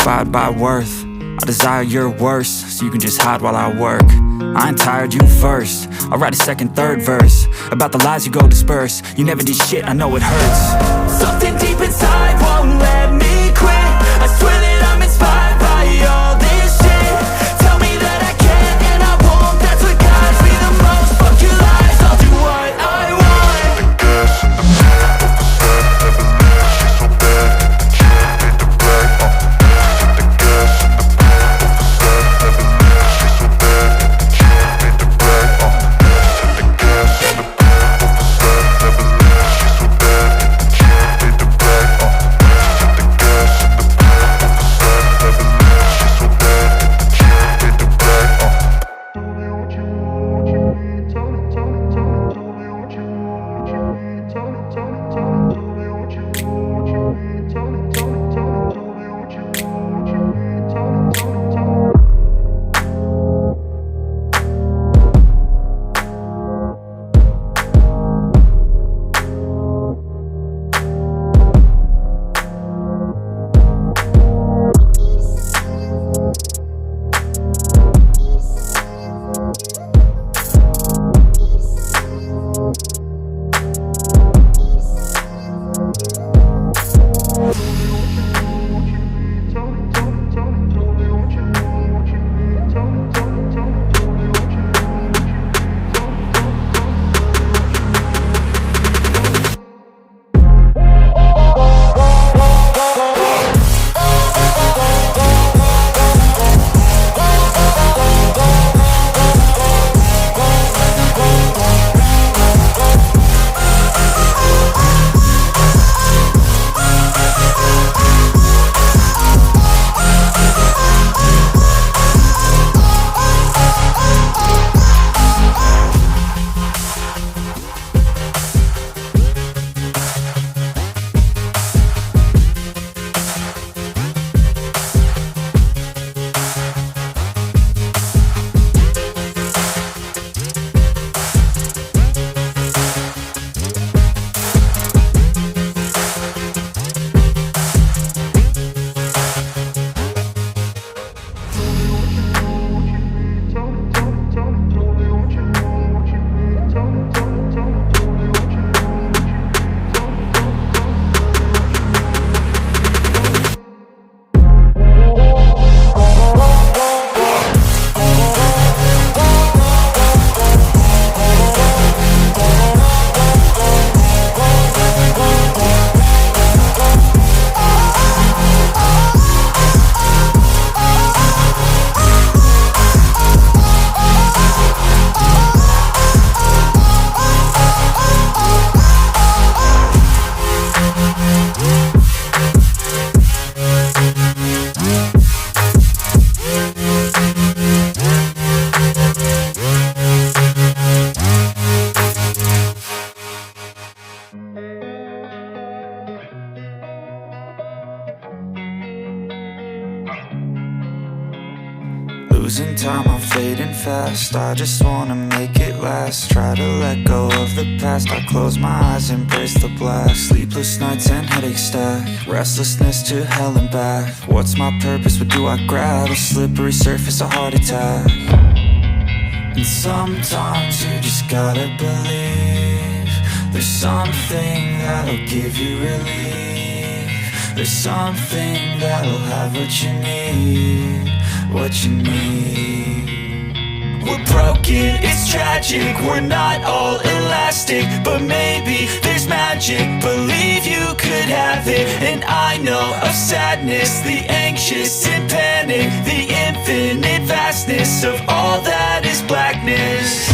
inspired by worth. I desire your worst, so you can just hide while I work. I ain't tired, you first. I'll write a second, third verse about the lies you go disperse. You never did shit, I know it hurts. Something deep inside won't let me quit. I swear that I'm inspired by all this shit. Tell me that I can't and I won't. That's what guides me the most. Fuck your lies, I'll do what I want. The gas and the back of the set never leaves. She's so bad and the chick made the brag. The gas and the back of the set never leaves. She's so bad and the chick made the brag. The gas and the back of the set never leaves. She's so bad and the chick made the brag. The gas and the back of the set never leaves. She's so bad and the chick made the brag. Tell me what you need. Tell me what you need. Tell me what you need. Tell me what you need. Tell me what you need. Tell me what you need. Losing time, I'm fading fast. I just wanna make it last. Try to let go of the past. I close my eyes, embrace the blast. Sleepless nights and headaches stack. Restlessness to hell and back. What's my purpose? What do I grab? A slippery surface, a heart attack. And sometimes you just gotta believe there's something that'll give you relief. There's something that'll have what you need. What you need. We're broken, it's tragic. We're not all elastic, but maybe there's magic. Believe you could have it. And I know of sadness, the anxious and panic, the infinite vastness of all that is blackness.